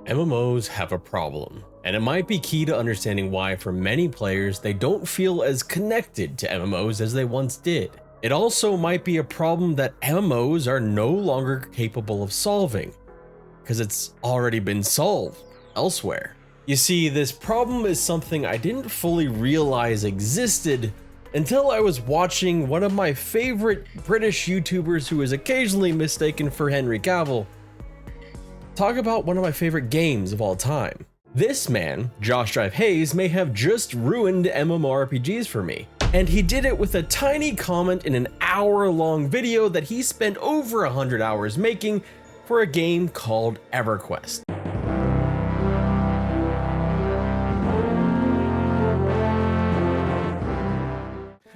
MMOs have a problem, and it might be key to understanding why for many players they don't feel as connected to MMOs as they once did. It also might be a problem that MMOs are no longer capable of solving, because it's already been solved elsewhere. You see, this problem is something I didn't fully realize existed until I was watching one of my favorite British YouTubers who is occasionally mistaken for Henry Cavill talk about one of my favorite games of all time. This man, Josh Strife Hayes, may have just ruined MMORPGs for me. And he did it with a tiny comment in an hour-long video that he spent over 100 hours making for a game called Everquest.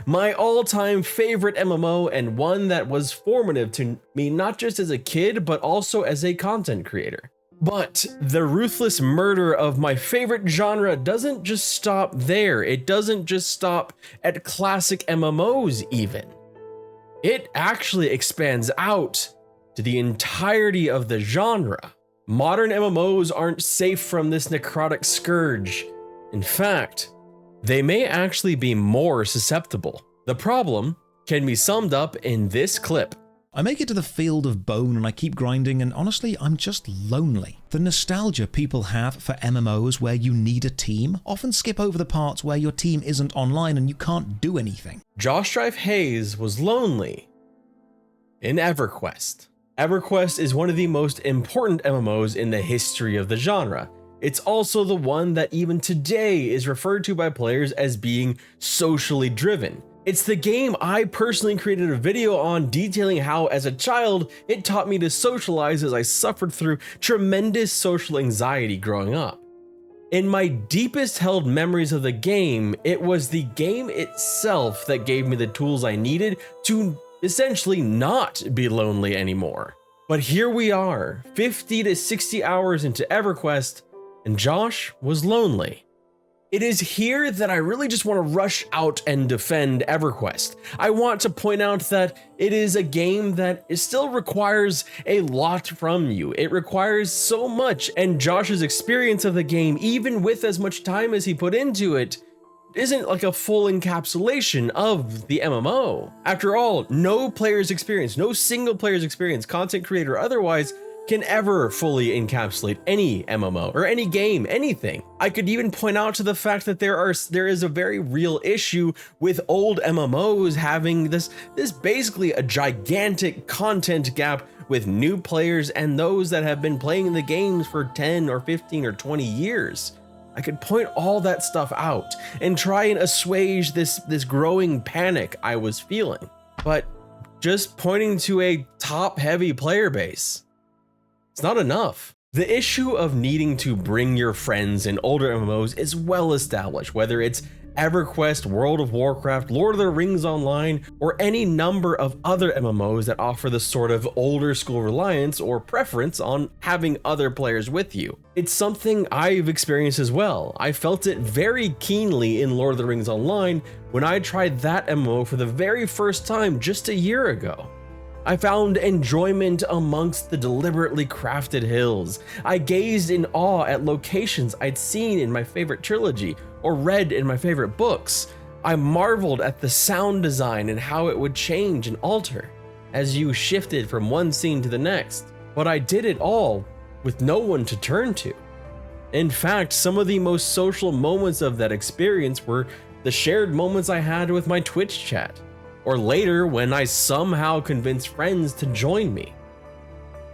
My all-time favorite MMO, and one that was formative to me not just as a kid, but also as a content creator. But the ruthless murder of my favorite genre doesn't just stop there. It doesn't just stop at classic MMOs even. It actually expands out to the entirety of the genre. Modern MMOs aren't safe from this necrotic scourge. In fact, they may actually be more susceptible. The problem can be summed up in this clip. I make it to the field of bone and I keep grinding, and honestly, I'm just lonely. The nostalgia people have for MMOs where you need a team often skip over the parts where your team isn't online and you can't do anything. Josh Strife Hayes was lonely in Everquest. Everquest is one of the most important MMOs in the history of the genre. It's also the one that even today is referred to by players as being socially driven. It's the game I personally created a video on detailing how, as a child, it taught me to socialize as I suffered through tremendous social anxiety growing up. In my deepest held memories of the game, it was the game itself that gave me the tools I needed to essentially not be lonely anymore. But here we are, 50 to 60 hours into Everquest, and Josh was lonely. It is here that I really just want to rush out and defend Everquest. I want to point out that it is a game that still requires a lot from you. It requires so much, and Josh's experience of the game, even with as much time as he put into it, isn't like a full encapsulation of the MMO. After all, no player's experience, no single player's experience, content creator or otherwise, can ever fully encapsulate any MMO or any game, anything. I could even point out to the fact that there is a very real issue with old MMOs having this basically a gigantic content gap with new players and those that have been playing the games for 10 or 15 or 20 years. I could point all that stuff out and try and assuage this growing panic I was feeling. But just pointing to a top-heavy player base, it's not enough. The issue of needing to bring your friends in older MMOs is well established, whether it's Everquest, World of Warcraft, Lord of the Rings Online, or any number of other MMOs that offer the sort of older school reliance or preference on having other players with you. It's something I've experienced as well. I felt it very keenly in Lord of the Rings Online when I tried that MMO for the very first time just a year ago. I found enjoyment amongst the deliberately crafted hills. I gazed in awe at locations I'd seen in my favorite trilogy or read in my favorite books. I marveled at the sound design and how it would change and alter as you shifted from one scene to the next. But I did it all with no one to turn to. In fact, some of the most social moments of that experience were the shared moments I had with my Twitch chat, or later when I somehow convinced friends to join me.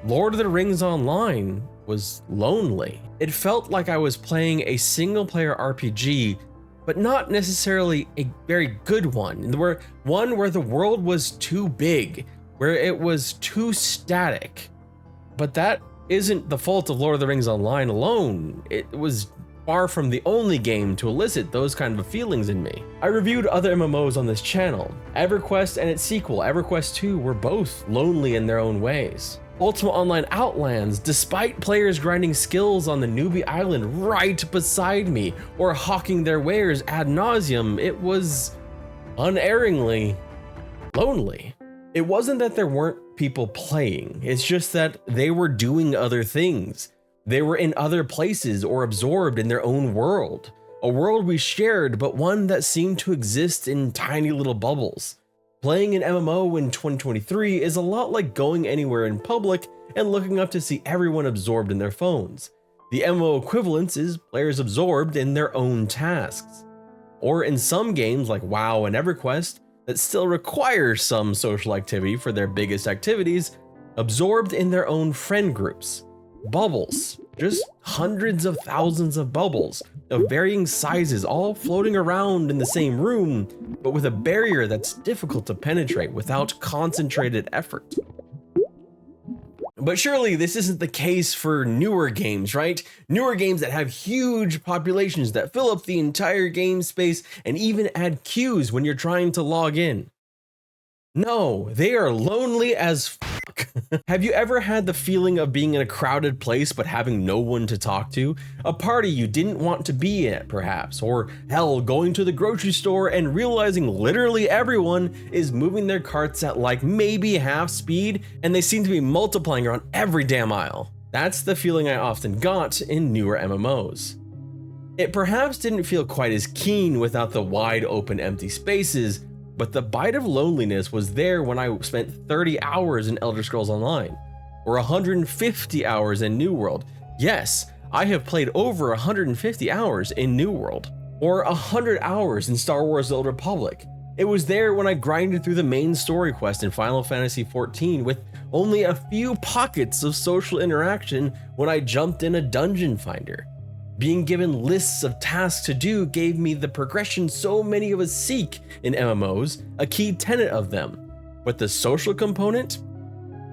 Lord of the Rings Online was lonely. It felt like I was playing a single-player RPG, but not necessarily a very good one. One where the world was too big, where it was too static. But that isn't the fault of Lord of the Rings Online alone. It was far from the only game to elicit those kind of feelings in me. I reviewed other MMOs on this channel. Everquest and its sequel, Everquest 2, were both lonely in their own ways. Ultima Online Outlands, despite players grinding skills on the newbie island right beside me or hawking their wares ad nauseum, it was unerringly lonely. It wasn't that there weren't people playing, it's just that they were doing other things. They were in other places or absorbed in their own world, a world we shared, but one that seemed to exist in tiny little bubbles. Playing an MMO in 2023 is a lot like going anywhere in public and looking up to see everyone absorbed in their phones. The MMO equivalence is players absorbed in their own tasks. Or in some games like WoW and Everquest that still require some social activity for their biggest activities, absorbed in their own friend groups. Bubbles, just hundreds of thousands of bubbles of varying sizes, all floating around in the same room, but with a barrier that's difficult to penetrate without concentrated effort. But surely this isn't the case for newer games, right? Newer games that have huge populations that fill up the entire game space and even add queues when you're trying to log in. No, they are lonely as fuck. Have you ever had the feeling of being in a crowded place but having no one to talk to? A party you didn't want to be at, perhaps, or hell, going to the grocery store and realizing literally everyone is moving their carts at like maybe half speed and they seem to be multiplying around every damn aisle. That's the feeling I often got in newer MMOs. It perhaps didn't feel quite as keen without the wide open empty spaces, but the bite of loneliness was there when I spent 30 hours in Elder Scrolls Online, or 150 hours in New World. Yes, I have played over 150 hours in New World, or 100 hours in Star Wars: The Old Republic. It was there when I grinded through the main story quest in Final Fantasy XIV with only a few pockets of social interaction when I jumped in a dungeon finder. Being given lists of tasks to do gave me the progression so many of us seek in MMOs, a key tenet of them, but the social component,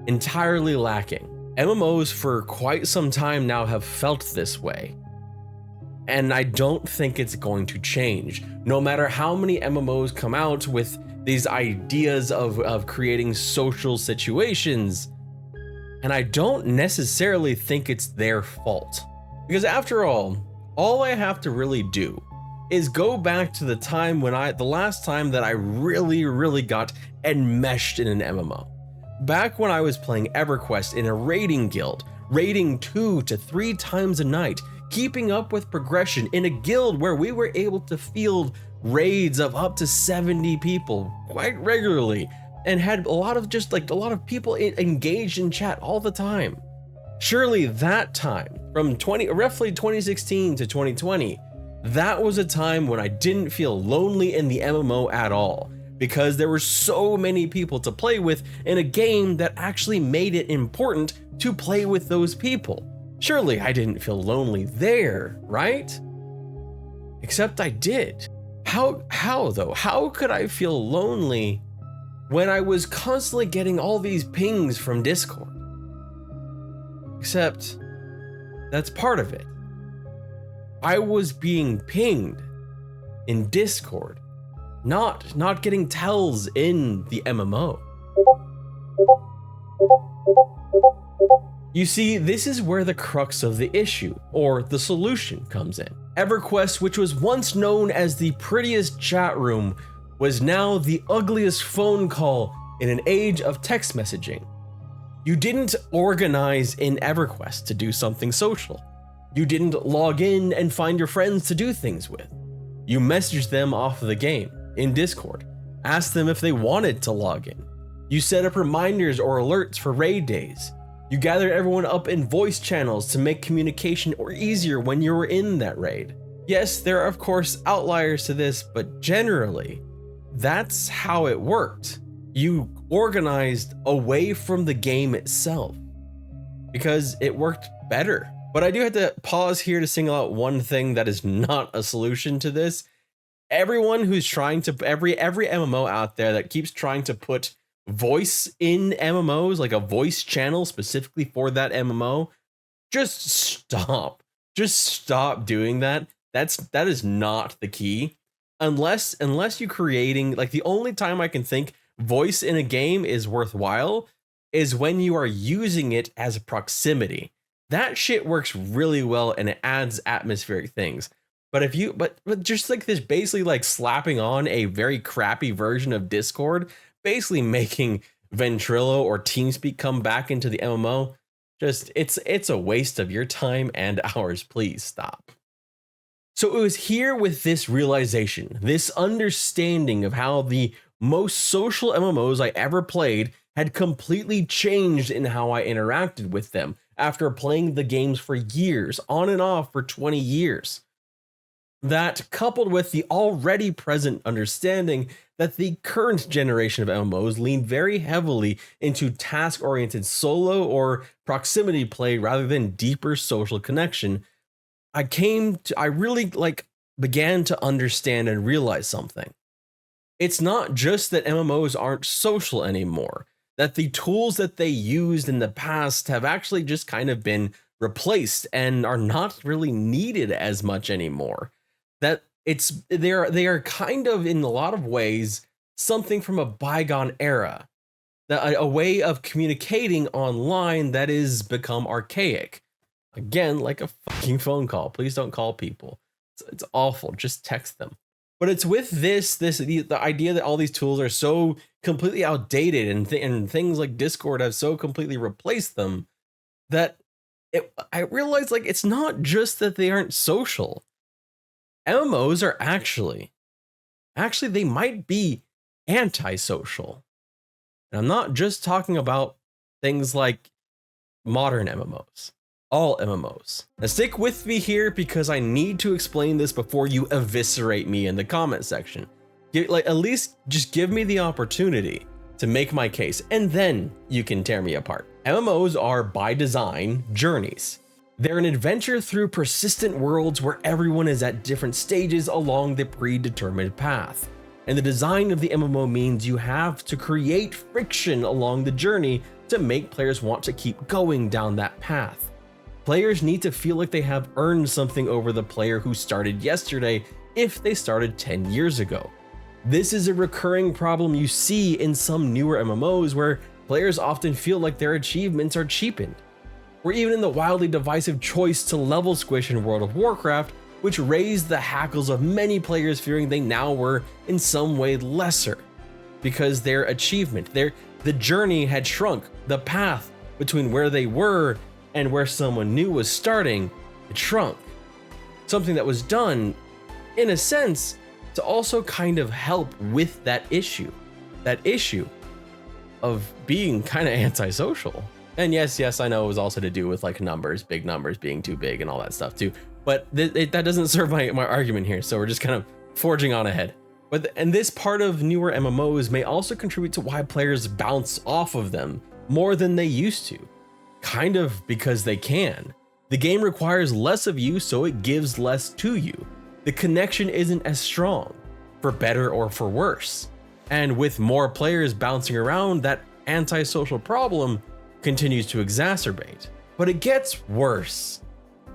entirely lacking. MMOs for quite some time now have felt this way, and I don't think it's going to change, no matter how many MMOs come out with these ideas of creating social situations, and I don't necessarily think it's their fault. Because after all I have to really do is go back to the time when the last time that I really got enmeshed in an MMO. Back when I was playing Everquest in a raiding guild, raiding 2 to 3 times a night, keeping up with progression in a guild where we were able to field raids of up to 70 people quite regularly, and had a lot of people engaged in chat all the time. Surely that time, from roughly 2016 to 2020, that was a time when I didn't feel lonely in the MMO at all, because there were so many people to play with in a game that actually made it important to play with those people. Surely I didn't feel lonely there, right? Except I did. How though? How could I feel lonely when I was constantly getting all these pings from Discord? Except that's part of it. I was being pinged in Discord, not getting tells in the MMO. You see, this is where the crux of the issue, or the solution, comes in. Everquest, which was once known as the prettiest chat room, was now the ugliest phone call in an age of text messaging. You didn't organize in Everquest to do something social. You didn't log in and find your friends to do things with. You messaged them off of the game in Discord, asked them if they wanted to log in. You set up reminders or alerts for raid days. You gathered everyone up in voice channels to make communication easier when you were in that raid. Yes, there are of course outliers to this, but generally, that's how it worked. You organized away from the game itself because it worked better. But I do have to pause here to single out one thing that is not a solution to this. Everyone who's trying to, every MMO out there that keeps trying to put voice in MMOs, like a voice channel specifically for that MMO, just stop. Just stop doing that. That is not the key. Unless you're creating, like, the only time I can think voice in a game is worthwhile is when you are using it as a proximity. That shit works really well and it adds atmospheric things. But if you, but just like this, basically like slapping on a very crappy version of Discord, basically making Ventrilo or TeamSpeak come back into the MMO, Just, it's a waste of your time and ours. Please stop. So it was here with this realization, this understanding of how the most social MMOs I ever played had completely changed in how I interacted with them after playing the games for years, on and off for 20 years. That, coupled with the already present understanding that the current generation of MMOs lean very heavily into task-oriented solo or proximity play rather than deeper social connection, I really began to understand and realize something. It's not just that MMOs aren't social anymore, that the tools that they used in the past have actually just kind of been replaced and are not really needed as much anymore. That they are kind of, in a lot of ways, something from a bygone era, that a way of communicating online that is become archaic. Again, like a fucking phone call. Please don't call people. It's awful. Just text them. But it's with the idea that all these tools are so completely outdated and things like Discord have so completely replaced them that I realized it's not just that they aren't social. MMOs are actually they might be antisocial. And I'm not just talking about things like modern MMOs. All MMOs. Now stick with me here because I need to explain this before you eviscerate me in the comment section. At least just give me the opportunity to make my case, and then you can tear me apart. MMOs are, by design, journeys. They're an adventure through persistent worlds where everyone is at different stages along the predetermined path. And the design of the MMO means you have to create friction along the journey to make players want to keep going down that path. Players need to feel like they have earned something over the player who started yesterday if they started 10 years ago. This is a recurring problem you see in some newer MMOs where players often feel like their achievements are cheapened. Or even in the wildly divisive choice to level squish in World of Warcraft, which raised the hackles of many players fearing they now were in some way lesser because their achievement, the journey had shrunk. The path between where they were and where someone new was starting, it shrunk. Something that was done, in a sense, to also kind of help with that issue of being kind of antisocial. And yes, I know it was also to do with numbers, big numbers being too big and all that stuff too. But that doesn't serve my argument here, so we're just kind of forging on ahead. And this part of newer MMOs may also contribute to why players bounce off of them more than they used to. Kind of because they can. The game requires less of you, so it gives less to you. The connection isn't as strong, for better or for worse. And with more players bouncing around, that antisocial problem continues to exacerbate. But it gets worse.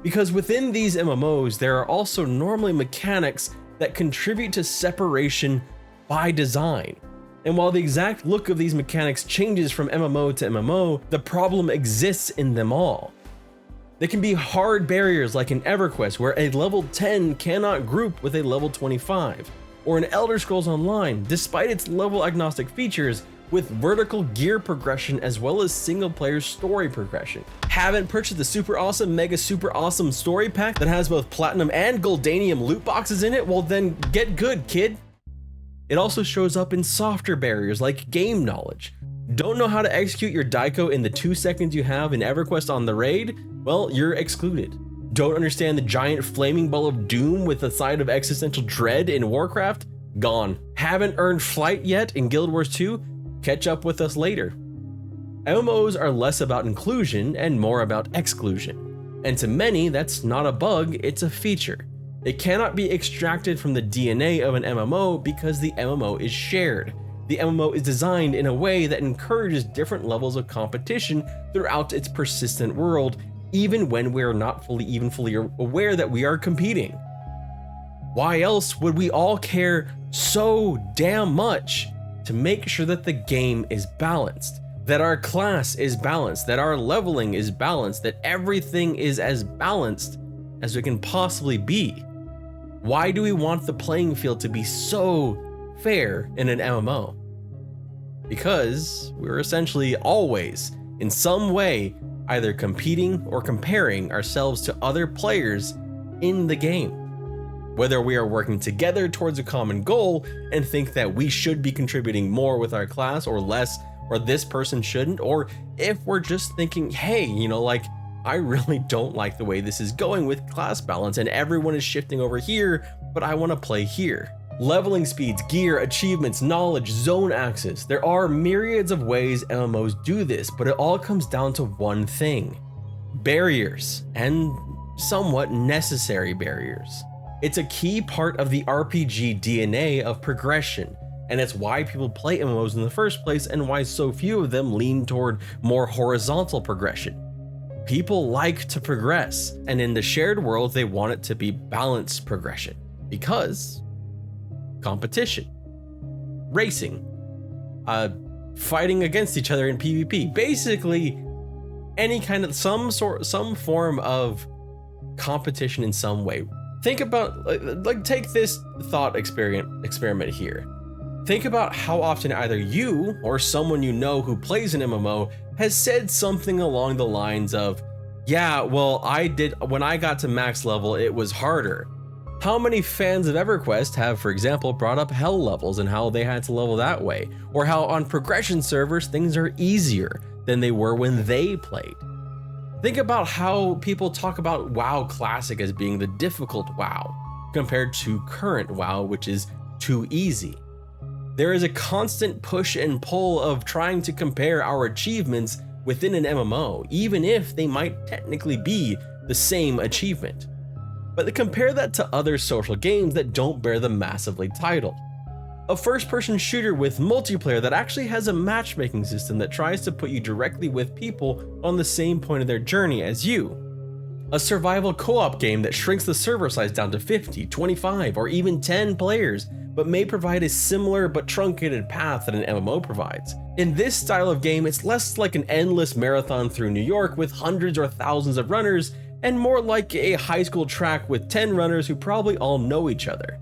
Because within these MMOs, there are also normally mechanics that contribute to separation by design. And while the exact look of these mechanics changes from MMO to MMO, the problem exists in them all. There can be hard barriers like in Everquest, where a level 10 cannot group with a level 25, or in Elder Scrolls Online, despite its level agnostic features, with vertical gear progression as well as single player story progression. Haven't purchased the super awesome, mega super awesome story pack that has both platinum and goldanium loot boxes in it? Well then, get good, kid. It also shows up in softer barriers like game knowledge. Don't know how to execute your Daiko in the 2 seconds you have in Everquest on the raid? Well, you're excluded. Don't understand the giant flaming ball of doom with a side of existential dread in Warcraft? Gone. Haven't earned flight yet in Guild Wars 2? Catch up with us later. MMOs are less about inclusion and more about exclusion. And to many, that's not a bug, it's a feature. It cannot be extracted from the DNA of an MMO because the MMO is shared. The MMO is designed in a way that encourages different levels of competition throughout its persistent world, even when we're not fully aware that we are competing. Why else would we all care so damn much to make sure that the game is balanced, that our class is balanced, that our leveling is balanced, that everything is as balanced as it can possibly be? Why do we want the playing field to be so fair in an MMO? Because we're essentially always, in some way, either competing or comparing ourselves to other players in the game. Whether we are working together towards a common goal and think that we should be contributing more with our class or less, or this person shouldn't, or if we're just thinking, hey, like, I really don't like the way this is going with class balance and everyone is shifting over here, but I want to play here. Leveling speeds, gear, achievements, knowledge, zone access. There are myriads of ways MMOs do this, but it all comes down to one thing: barriers, and somewhat necessary barriers. It's a key part of the RPG DNA of progression, and it's why people play MMOs in the first place and why so few of them lean toward more horizontal progression. People like to progress, and in the shared world, they want it to be balanced progression because competition, racing, fighting against each other in PvP, basically any kind of some form of competition in some way. Think about, like take this thought experiment here. Think about how often either you or someone you know who plays an MMO has said something along the lines of, yeah, well, when I got to max level, it was harder. How many fans of Everquest have, for example, brought up hell levels and how they had to level that way, or how on progression servers things are easier than they were when they played? Think about how people talk about WoW Classic as being the difficult WoW compared to current WoW, which is too easy. There is a constant push and pull of trying to compare our achievements within an MMO, even if they might technically be the same achievement. But compare that to other social games that don't bear the massively title. A first-person shooter with multiplayer that actually has a matchmaking system that tries to put you directly with people on the same point of their journey as you. A survival co-op game that shrinks the server size down to 50, 25, or even 10 players, but may provide a similar but truncated path that an MMO provides. In this style of game, it's less like an endless marathon through New York with hundreds or thousands of runners, and more like a high school track with 10 runners who probably all know each other.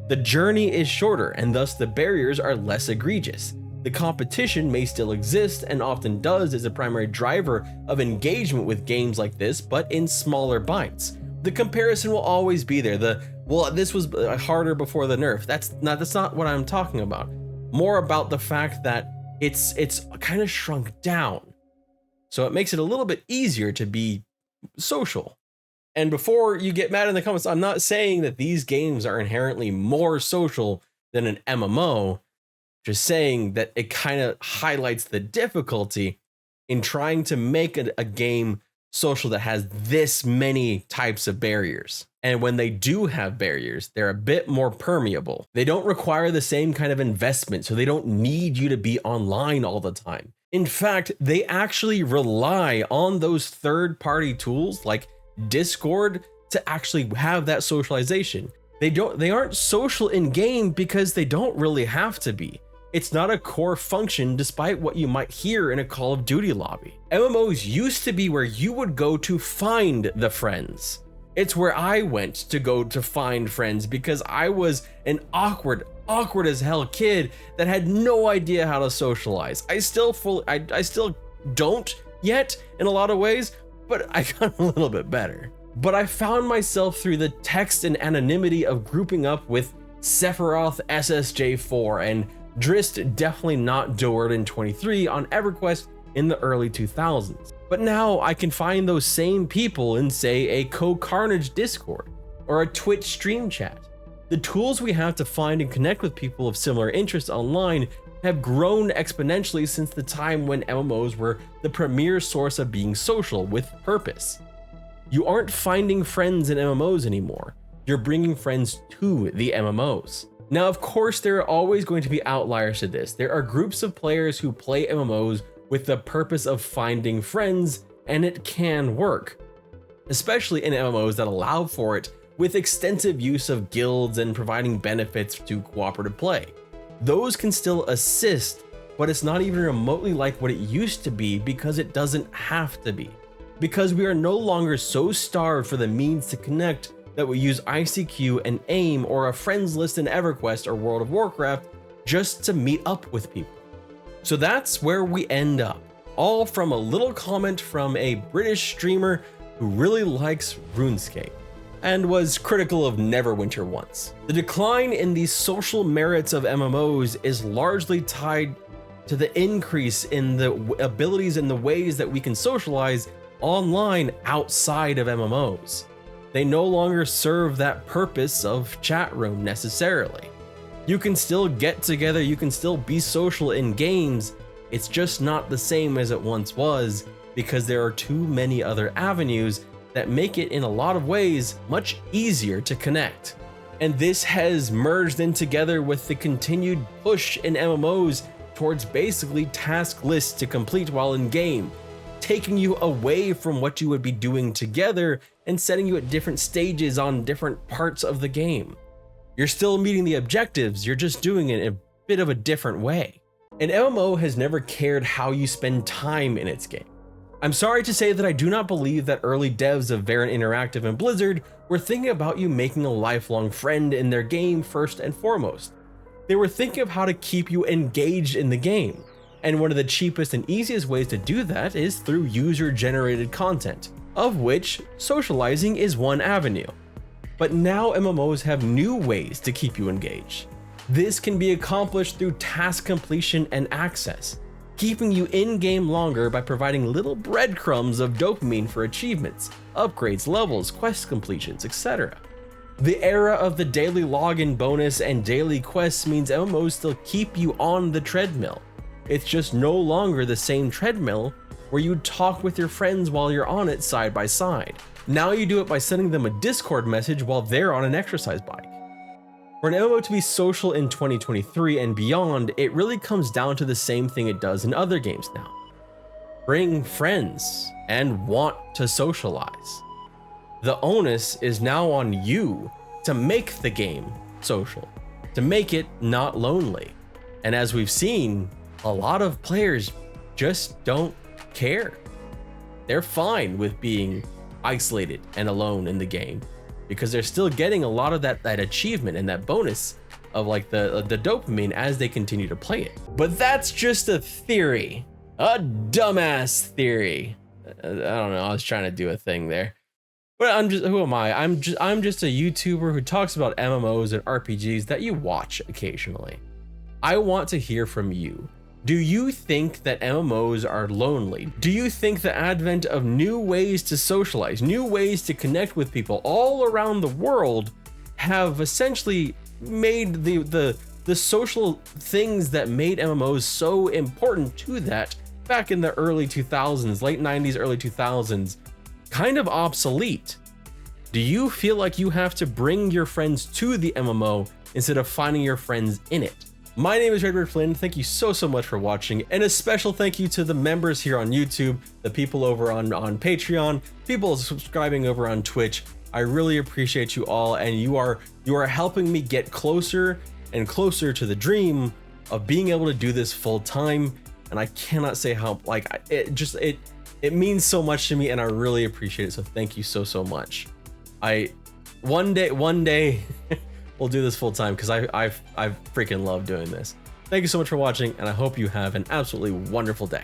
The journey is shorter, and thus the barriers are less egregious. The competition may still exist, and often does as a primary driver of engagement with games like this, but in smaller bites. The comparison will always be there. Well, this was harder before the nerf. That's not what I'm talking about. More about the fact that it's kind of shrunk down. So it makes it a little bit easier to be social. And before you get mad in the comments, I'm not saying that these games are inherently more social than an MMO, just saying that it kind of highlights the difficulty in trying to make a game social that has this many types of barriers. And when they do have barriers, they're a bit more permeable. They don't require the same kind of investment, so they don't need you to be online all the time. In fact, they actually rely on those third-party tools like Discord to actually have that socialization. They aren't social in game because they don't really have to be. It's not a core function despite what you might hear in a Call of Duty lobby. MMOs used to be where you would go to find the friends. It's where I went to go to find friends because I was an awkward as hell kid that had no idea how to socialize. I still don't yet in a lot of ways, but I got a little bit better. But I found myself through the text and anonymity of grouping up with Sephiroth SSJ4 and Drist, definitely not Doerden 23 on Everquest in the early 2000s. But now I can find those same people in, say, a Co-Carnage Discord or a Twitch stream chat. The tools we have to find and connect with people of similar interests online have grown exponentially since the time when MMOs were the premier source of being social with purpose. You aren't finding friends in MMOs anymore. You're bringing friends to the MMOs. Now, of course, there are always going to be outliers to this. There are groups of players who play MMOs with the purpose of finding friends, and it can work, especially in MMOs that allow for it with extensive use of guilds and providing benefits to cooperative play. Those can still assist, but it's not even remotely like what it used to be because it doesn't have to be. Because we are no longer so starved for the means to connect that we use ICQ and AIM or a friends list in EverQuest or World of Warcraft just to meet up with people. So that's where we end up. all from a little comment from a British streamer who really likes RuneScape and was critical of Neverwinter once. The decline in the social merits of MMOs is largely tied to the increase in the abilities and the ways that we can socialize online outside of MMOs. They no longer serve that purpose of chat room necessarily. You can still get together, you can still be social in games, it's just not the same as it once was because there are too many other avenues that make it in a lot of ways much easier to connect. And this has merged in together with the continued push in MMOs towards basically task lists to complete while in game, taking you away from what you would be doing together and setting you at different stages on different parts of the game. You're still meeting the objectives, you're just doing it in a bit of a different way. An MMO has never cared how you spend time in its game. I'm sorry to say that I do not believe that early devs of Variant Interactive and Blizzard were thinking about you making a lifelong friend in their game first and foremost. They were thinking of how to keep you engaged in the game. And one of the cheapest and easiest ways to do that is through user-generated content, of which socializing is one avenue. But now MMOs have new ways to keep you engaged. This can be accomplished through task completion and access, keeping you in-game longer by providing little breadcrumbs of dopamine for achievements, upgrades, levels, quest completions, etc. The era of the daily login bonus and daily quests means MMOs still keep you on the treadmill. It's just no longer the same treadmill where you talk with your friends while you're on it side by side. Now you do it by sending them a Discord message while they're on an exercise bike. For an MMO to be social in 2023 and beyond, it really comes down to the same thing it does in other games now. Bring friends and want to socialize. The onus is now on you to make the game social, to make it not lonely. And as we've seen, a lot of players just don't care. They're fine with being isolated and alone in the game because they're still getting a lot of that achievement and that bonus of like the dopamine as they continue to play it. But that's just a theory, a dumbass theory. I don't know, I was trying to do a thing there. But who am I? I'm just a YouTuber who talks about MMOs and RPGs that you watch occasionally. I want to hear from you. Do you think that MMOs are lonely? Do you think the advent of new ways to socialize, new ways to connect with people all around the world have essentially made the social things that made MMOs so important to that back in the early 2000s, late 90s, early 2000s, kind of obsolete? Do you feel like you have to bring your friends to the MMO instead of finding your friends in it? My name is Redbird Flynn. Thank you so much for watching, and a special thank you to the members here on YouTube, the people over on Patreon, people subscribing over on Twitch. I really appreciate you all, and you are helping me get closer and closer to the dream of being able to do this full time. And I cannot say how it means so much to me, and I really appreciate it. So thank you so much. One day we'll do this full time because I freaking love doing this. Thank you so much for watching, and I hope you have an absolutely wonderful day.